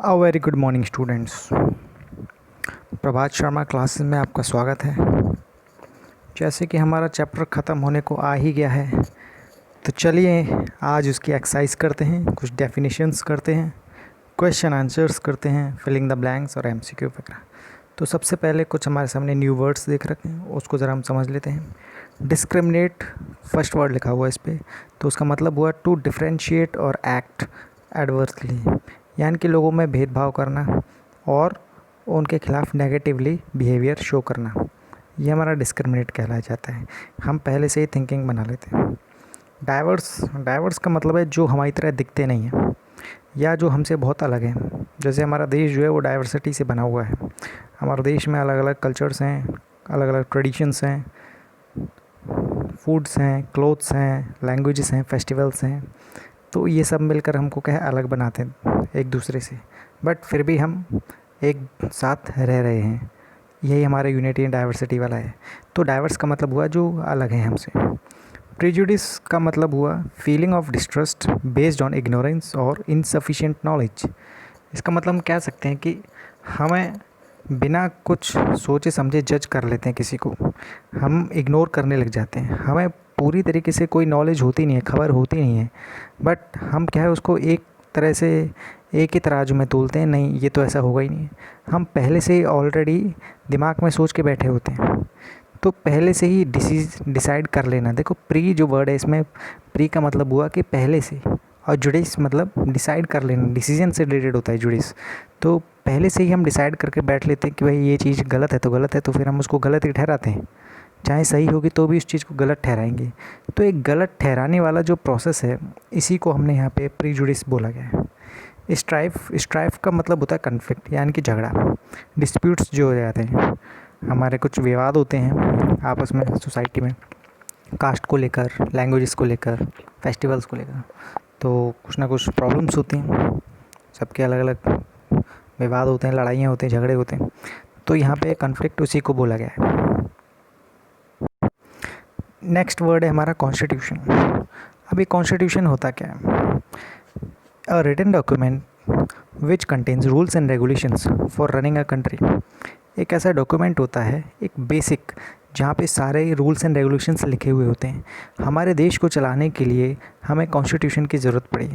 A very good morning students. Prabhat Sharma classes में आपका स्वागत है। जैसे कि हमारा चैप्टर ख़त्म होने को आ ही गया है, तो चलिए आज उसकी एक्सरसाइज करते हैं, कुछ डेफिनेशंस करते हैं, क्वेश्चन आंसर्स करते हैं, फिलिंग द ब्लैंक्स और एमसीक्यू वगैरह। तो सबसे पहले कुछ हमारे सामने न्यू वर्ड्स देख रखे हैं, उसको ज़रा हम समझ लेते हैं। डिस्क्रिमिनेट फर्स्ट वर्ड लिखा हुआ है इस पर, तो उसका मतलब हुआ टू डिफ्रेंशिएट और एक्ट एडवर्सली, यानी कि लोगों में भेदभाव करना और उनके खिलाफ नेगेटिवली बिहेवियर शो करना। ये हमारा डिस्क्रिमिनेट कहलाया जाता है। हम पहले से ही थिंकिंग बना लेते हैं। डाइवर्स का मतलब है जो हमारी तरह दिखते नहीं हैं या जो हमसे बहुत अलग हैं। जैसे हमारा देश जो है वो डाइवर्सिटी से बना हुआ है। हमारे देश में अलग अलग कल्चर्स हैं, अलग अलग ट्रेडिशंस हैं, फूड्स हैं, क्लोथ्स हैं, लैंग्वेजेस हैं, फेस्टिवल्स हैं। तो ये सब मिलकर हमको क्या है अलग बनाते हैं एक दूसरे से, बट फिर भी हम एक साथ रह रहे हैं। यही हमारा यूनिटी एंड डाइवर्सिटी वाला है। तो डाइवर्स का मतलब हुआ जो अलग है हमसे। प्रेजुडिस का मतलब हुआ feeling of distrust based on ignorance और इनसफिशिएंट नॉलेज। इसका मतलब हम कह सकते हैं कि हमें बिना कुछ सोचे समझे जज कर लेते हैं किसी को, हम इग्नोर करने लग जाते हैं। हमें पूरी तरीके से कोई नॉलेज होती नहीं है, खबर होती नहीं है, बट हम क्या है उसको एक तरह से एक ही तराजू में तोलते हैं। नहीं, ये तो ऐसा होगा ही नहीं। हम पहले से ही ऑलरेडी दिमाग में सोच के बैठे होते हैं। तो पहले से ही डिसाइड कर लेना। देखो, प्री जो वर्ड है इसमें, प्री का मतलब हुआ कि पहले से, और जुडिस मतलब डिसाइड कर लेना, डिसीजन से रिलेटेड होता है जुडिस। तो पहले से ही हम डिसाइड करके बैठ लेते हैं कि भाई ये चीज़ गलत है तो गलत है, तो फिर हम उसको गलत ही ठहराते हैं। चाहे सही होगी तो भी उस चीज़ को गलत ठहराएंगे। तो एक गलत ठहराने वाला जो प्रोसेस है, इसी को हमने यहाँ पे प्रीजुडिस बोला गया है। स्ट्राइफ का मतलब होता है कन्फ्लिक्ट, यानी कि झगड़ा, डिस्प्यूट्स जो हो जाते हैं। हमारे कुछ विवाद होते हैं आपस में सोसाइटी में, कास्ट को लेकर, लैंग्वेजेस को लेकर, फेस्टिवल्स को लेकर। तो कुछ ना कुछ प्रॉब्लम्स होती हैं, सबके अलग अलग विवाद होते हैं, लड़ाइयाँ होती हैं, झगड़े होते हैं। तो यहाँ पे कन्फ्लिक्ट उसी को बोला गया है। नेक्स्ट वर्ड है हमारा कॉन्स्टिट्यूशन। अभी कॉन्स्टिट्यूशन होता क्या है? A written document which contains rules and regulations for running a country. एक ऐसा डॉक्यूमेंट होता है, एक बेसिक, जहाँ पे सारे रूल्स एंड रेगुलेशंस लिखे हुए होते हैं। हमारे देश को चलाने के लिए हमें कॉन्स्टिट्यूशन की ज़रूरत पड़ी।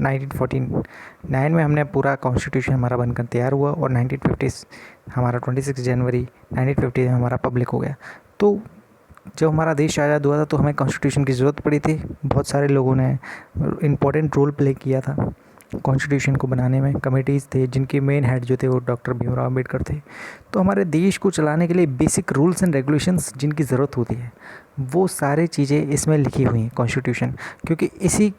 1949 में हमने पूरा कॉन्स्टिट्यूशन हमारा बनकर तैयार हुआ, और 1950 हमारा 26 जनवरी 1950 में हमारा पब्लिक हो गया। तो जब हमारा देश आज़ाद हुआ था तो हमें कॉन्स्टिट्यूशन की ज़रूरत पड़ी थी। बहुत सारे लोगों ने इम्पोर्टेंट रोल प्ले किया था कॉन्स्टिट्यूशन को बनाने में। कमेटीज़ थे जिनके मेन हेड जो थे वो डॉक्टर भीमराव अम्बेडकर थे। तो हमारे देश को चलाने के लिए बेसिक रूल्स एंड रेगुलेशंस जिनकी ज़रूरत होती है, वो सारी चीज़ें इसमें लिखी हुई हैं कॉन्स्टिट्यूशन, क्योंकि इसी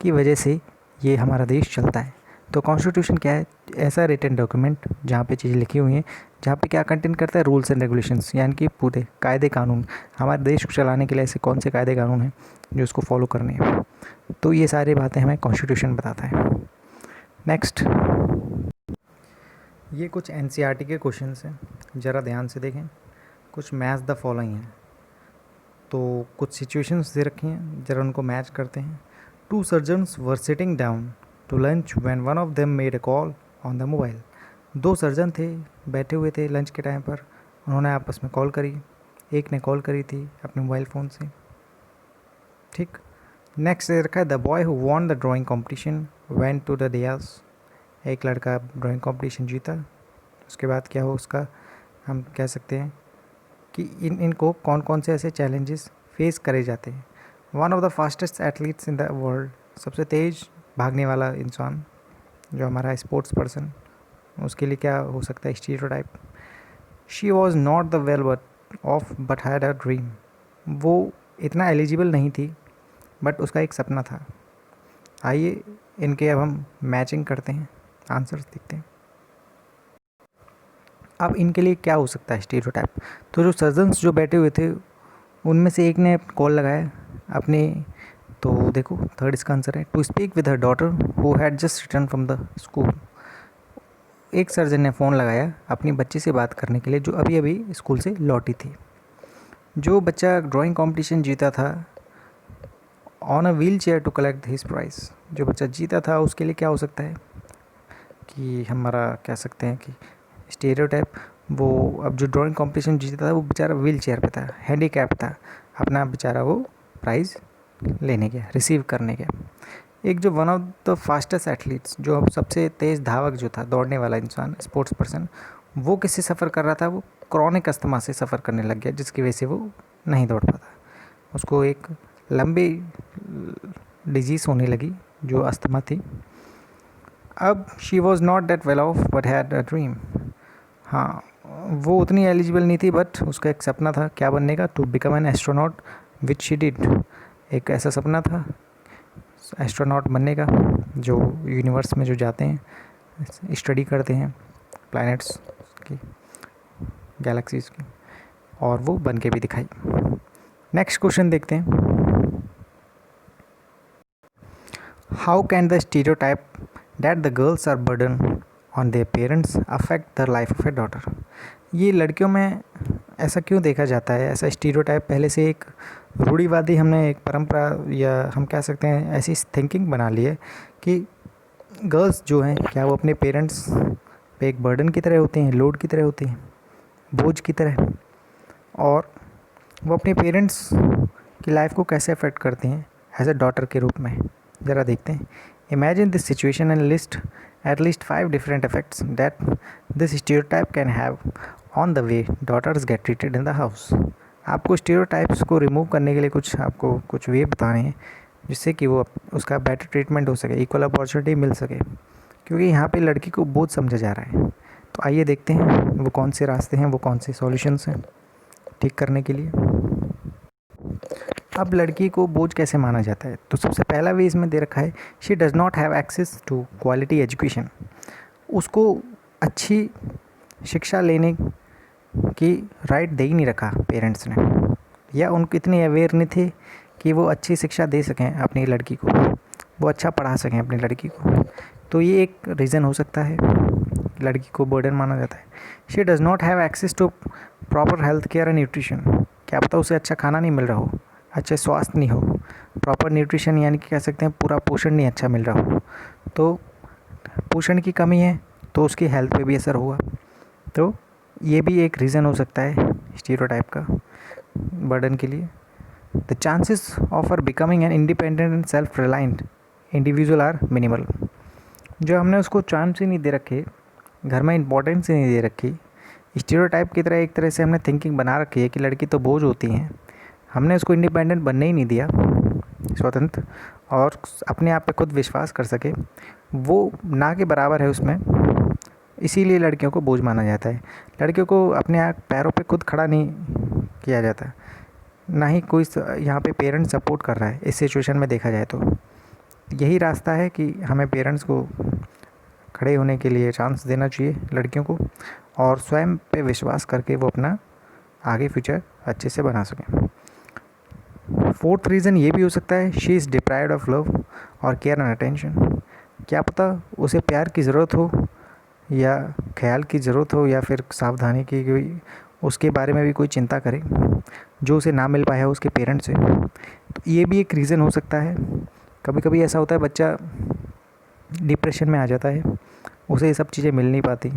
की वजह से ये हमारा देश चलता है। तो कॉन्स्टिट्यूशन क्या है? ऐसा रिटन डॉक्यूमेंट जहाँ पे चीज़ें लिखी हुई हैं, जहाँ पे क्या कंटेन करता है, रूल्स एंड रेगुलेशंस, यानी कि पूरे कायदे कानून। हमारे देश को चलाने के लिए ऐसे कौन से कायदे कानून हैं जो उसको फॉलो करने हैं। तो ये सारी बातें हमें कॉन्स्टिट्यूशन बताता है। नेक्स्ट, ये कुछ एनसीईआरटी के क्वेश्चंस हैं, ज़रा ध्यान से देखें। कुछ मैच द फॉलोइंग हैं, तो कुछ सिचुएशंस दे रखी हैं, ज़रा उनको मैच करते हैं। Two surgeons were sitting down to lunch when one of them made a call on the mobile. दो सर्जन थे, बैठे हुए थे लंच के टाइम पर, उन्होंने आपस में कॉल करी। एक ने कॉल करी थी अपने मोबाइल फ़ोन से। ठीक। नेक्स्ट दे रखा है the boy who won the drawing competition went to the dais. एक लड़का ड्राइंग कॉम्पिटिशन जीता। उसके बाद क्या हो, उसका हम कह सकते हैं कि इनको कौन कौन से ऐसे चैलेंजेस फेस करे जाते हैं। One of the fastest athletes in the world, सबसे तेज़ भागने वाला इंसान जो हमारा स्पोर्ट्स पर्सन, उसके लिए क्या हो सकता है stereotype. She was not the well of but had a dream. वो इतना एलिजिबल नहीं थी बट उसका एक सपना था। आइए इनके अब हम मैचिंग करते हैं, आंसर्स देखते हैं। अब इनके लिए क्या हो सकता है स्टीरियोटाइप। तो जो सर्जन्स जो बैठे हुए थे उनमें से एक ने कॉल लगाया अपने, तो देखो थर्ड इसका आंसर है to speak with her daughter who had just return from the school. एक सर्जन ने फ़ोन लगाया अपनी बच्ची से बात करने के लिए जो अभी अभी स्कूल से लौटी थी। जो बच्चा ड्राइंग कंपटीशन जीता था, on a wheelchair to collect his prize. जो बच्चा जीता था उसके लिए क्या हो सकता है कि हमारा कह सकते हैं कि स्टीरियोटाइप, वो अब जो ड्राइंग कॉम्पिटिशन जीता था वो बेचारा व्हील चेयर पे था, हैंडीकैप था, अपना बेचारा वो प्राइज़ लेने गया, रिसीव करने गया। एक जो one of the fastest athletes, जो अब सबसे तेज़ धावक जो था, दौड़ने वाला इंसान, स्पोर्ट्स पर्सन, वो किससे सफ़र कर रहा था? वो क्रॉनिक अस्थमा से सफ़र करने लग गया, जिसकी वजह से वो नहीं दौड़ पाता। उसको एक लंबी डिजीज़ होने लगी जो अस्थमा थी। अब she was not that well of but had a dream. हाँ, वो उतनी एलिजिबल नहीं थी, बट उसका एक सपना था, क्या बनने का? To become an astronaut which she did. एक ऐसा सपना था एस्ट्रोनॉट बनने का, जो यूनिवर्स में जो जाते हैं, स्टडी करते हैं प्लैनेट्स की, गैलेक्सीज की, और वो बन के भी दिखाई। नेक्स्ट क्वेश्चन देखते हैं। How can the stereotype that the girls are burden on their parents affect the life of a daughter? ये लड़कियों में ऐसा क्यों देखा जाता है? ऐसा स्टीरियोटाइप पहले से एक रूढ़िवादी, हमने एक परंपरा, या हम कह सकते हैं ऐसी थिंकिंग बना ली है कि गर्ल्स जो हैं, क्या वो अपने पेरेंट्स पे एक बर्डन की तरह होती हैं, लोड की तरह होती हैं, बोझ की तरह, और वो अपने पेरेंट्स की लाइफ को कैसे अफेक्ट करती हैं एज अ डॉटर के रूप में? ज़रा देखते हैं। Imagine this situation and list at least 5 different effects that this stereotype can have on the way daughters get treated in the house. आपको स्टीरियोटाइप्स को रिमूव करने के लिए आपको कुछ वे बताने हैं, जिससे कि वो उसका बेटर ट्रीटमेंट हो सके, इक्वल अपॉर्चुनिटी मिल सके, क्योंकि यहाँ पे लड़की को बोझ समझा जा रहा है। तो आइए देखते हैं वो कौन से रास्ते हैं, वो कौन से सॉल्यूशंस हैं ठीक करने के लिए। अब लड़की को बोझ कैसे माना जाता है? तो सबसे पहला वे इसमें दे रखा है, she does not have access to quality education. उसको अच्छी शिक्षा लेने की राइट दे ही नहीं रखा पेरेंट्स ने, या उनको इतने अवेयर नहीं थे कि वो अच्छी शिक्षा दे सकें अपनी लड़की को, वो अच्छा पढ़ा सकें अपनी लड़की को। तो ये एक रीज़न हो सकता है, लड़की को बर्डन माना जाता है। She does not have access to proper health care and nutrition. क्या पता उसे अच्छा खाना नहीं मिल रहा हो, अच्छे स्वास्थ्य नहीं हो, प्रॉपर न्यूट्रिशन यानी कि कह सकते हैं पूरा पोषण नहीं अच्छा मिल रहा हो, तो पोषण की कमी है तो उसकी हेल्थ पे भी असर होगा। तो ये भी एक रीज़न हो सकता है स्टीरियोटाइप का बर्डन के लिए। The chances of her becoming an independent and self reliant individual are minimal. जो हमने उसको चांस ही नहीं दे रखे, घर में इंपॉर्टेंस ही नहीं दे रखी, स्टीरियोटाइप की तरह एक तरह से हमने थिंकिंग बना रखी है कि लड़की तो बोझ होती हैं, हमने उसको इंडिपेंडेंट बनने ही नहीं दिया, स्वतंत्र और अपने आप पे खुद विश्वास कर सके, वो ना के बराबर है उसमें। इसीलिए लड़कियों को बोझ माना जाता है। लड़कियों को अपने आप पैरों पे खुद खड़ा नहीं किया जाता, ना ही कोई यहाँ पे पेरेंट्स सपोर्ट कर रहा है। इस सिचुएशन में देखा जाए तो यही रास्ता है कि हमें पेरेंट्स को खड़े होने के लिए चांस देना चाहिए लड़कियों को, और स्वयं पे विश्वास करके वो अपना आगे फ्यूचर अच्छे से बना सकें। फोर्थ रीज़न ये भी हो सकता है, she is deprived of love और केयर एंड अटेंशन। क्या पता उसे प्यार की ज़रूरत हो, या ख्याल की ज़रूरत हो, या फिर सावधानी की कोई उसके बारे में भी कोई चिंता करे जो उसे ना मिल पाया हो उसके पेरेंट्स से। तो ये भी एक रीज़न हो सकता है। कभी कभी ऐसा होता है बच्चा डिप्रेशन में आ जाता है, उसे ये सब चीज़ें मिल नहीं पाती,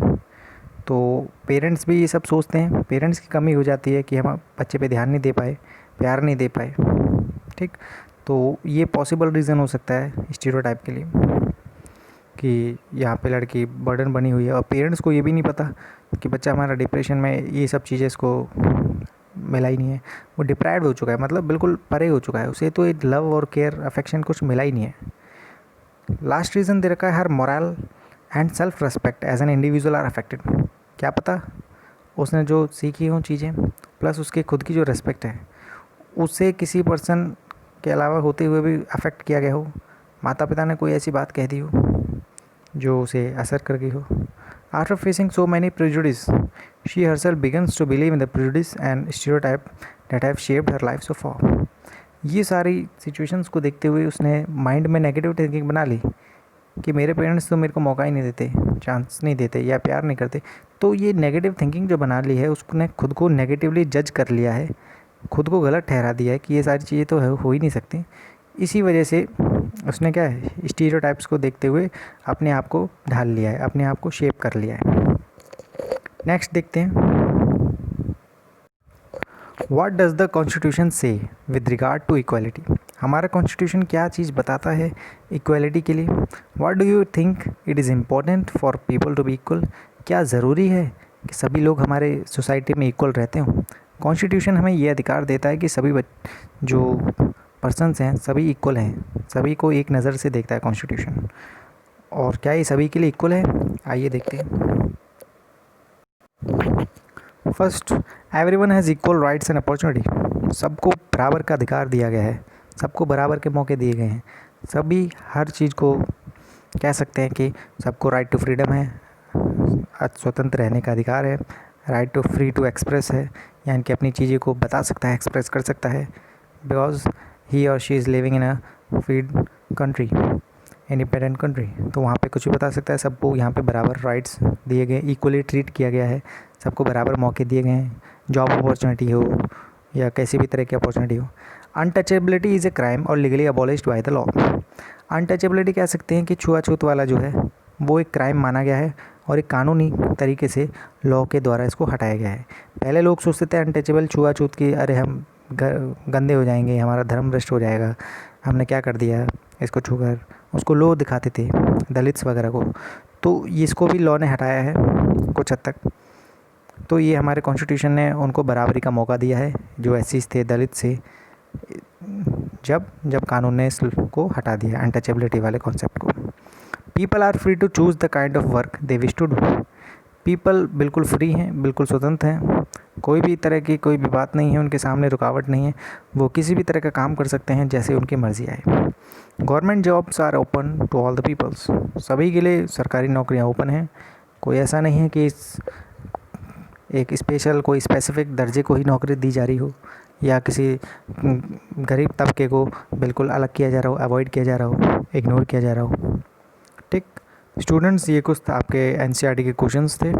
तो पेरेंट्स भी ये सब सोचते हैं, पेरेंट्स की कमी हो जाती है कि हम बच्चे पे ध्यान नहीं दे पाए, प्यार नहीं दे पाए। ठीक, तो ये पॉसिबल रीज़न हो सकता है स्टीरियोटाइप के लिए कि यहाँ पे लड़की बर्डन बनी हुई है, और पेरेंट्स को ये भी नहीं पता कि बच्चा हमारा डिप्रेशन में, ये सब चीज़ें इसको मिला ही नहीं है, वो डिप्राइव्ड हो चुका है, मतलब बिल्कुल परे हो चुका है, उसे तो एक लव और केयर अफेक्शन कुछ मिला ही नहीं है। लास्ट रीज़न दे रखा है, हर moral and self respect as an individual are affected. क्या पता उसने जो सीखी हों चीज़ें, प्लस उसके खुद की जो रेस्पेक्ट है, उससे किसी पर्सन के अलावा होते हुए भी अफेक्ट किया गया हो, माता पिता ने कोई ऐसी बात कह दी हो जो उसे असर कर गई हो। After facing so many prejudice, she herself begins to believe in the prejudice and stereotype that have shaped her life so far. ये सारी सिचुएशंस को देखते हुए उसने माइंड में नेगेटिव थिंकिंग बना ली कि मेरे पेरेंट्स तो मेरे को मौका ही नहीं देते, चांस नहीं देते, या प्यार नहीं करते। तो ये नेगेटिव थिंकिंग जो बना ली है, उसने खुद को नेगेटिवली जज कर लिया है, खुद को गलत ठहरा दिया है कि ये सारी चीज़ें तो हो ही नहीं सकती। इसी वजह से उसने क्या है स्टीरियोटाइप्स को देखते हुए अपने आप को ढाल लिया है, अपने आप को शेप कर लिया है। नेक्स्ट देखते हैं, what does the constitution say with regard to equality. हमारा कॉन्स्टिट्यूशन क्या चीज़ बताता है इक्वालिटी के लिए। What do you think it is important for people to be equal. क्या ज़रूरी है कि सभी लोग हमारे सोसाइटी में इक्वल रहते हों। कॉन्स्टिट्यूशन हमें ये अधिकार देता है कि सभी जो पर्सन्स हैं सभी इक्वल हैं, सभी को एक नज़र से देखता है कॉन्स्टिट्यूशन। और क्या ये सभी के लिए इक्वल है, आइए देखते हैं। First, everyone has equal rights and opportunity. सबको बराबर का अधिकार दिया गया है, सबको बराबर के मौके दिए गए हैं। सभी हर चीज़ को कह सकते हैं कि सबको राइट टू फ्रीडम है, स्वतंत्र रहने का अधिकार है। Right to free to express है, यानी कि अपनी चीज़ें को बता सकता है, एक्सप्रेस कर सकता है, बिकॉज ही और she is living in a free country, independent country. तो वहाँ पे कुछ भी बता सकता है। सबको यहाँ पे बराबर राइट्स दिए गए, इक्वली ट्रीट किया गया है, सबको बराबर मौके दिए गए हैं, जॉब अपॉर्चुनिटी हो या किसी भी तरह की अपॉर्चुनिटी हो। अनटचेबिलिटी इज़ ए क्राइम और legally abolished by the law. Untouchability कह सकते हैं कि छुआछूत वाला जो है वो एक क्राइम माना गया है और एक कानूनी तरीके से लॉ के द्वारा इसको हटाया गया है। पहले लोग सोचते थे अनटचेबल छुआछूत की, अरे हम गंदे हो जाएंगे, हमारा धर्म भ्रष्ट हो जाएगा, हमने क्या कर दिया इसको छूकर, उसको लो दिखाते थे दलित्स वगैरह को। तो इसको भी लॉ ने हटाया है कुछ हद तक। तो ये हमारे कॉन्स्टिट्यूशन ने उनको बराबरी का मौका दिया है जो एससीज थे, दलित से, जब कानून ने इसको हटा दिया अनटचेबिलिटी वाले कॉन्सेप्ट को। People are free to choose the kind of work they wish to do. People बिल्कुल फ्री हैं, बिल्कुल स्वतंत्र हैं, कोई भी तरह की कोई भी बात नहीं है उनके सामने, रुकावट नहीं है, वो किसी भी तरह का काम कर सकते हैं जैसे उनकी मर्ज़ी आए। Government jobs are open to all the peoples. सभी के लिए सरकारी नौकरियां ओपन हैं, कोई ऐसा नहीं है कि एक स्पेशल कोई स्पेसिफिक दर्जे को ही नौकरी दी जा रही हो या किसी गरीब तबके को बिल्कुल अलग किया जा रहा हो, अवॉइड किया जा रहा हो, इग्नोर किया जा रहा हो। ठीक स्टूडेंट्स, ये कुछ आपके एनसीईआरटी के क्वेश्चंस थे।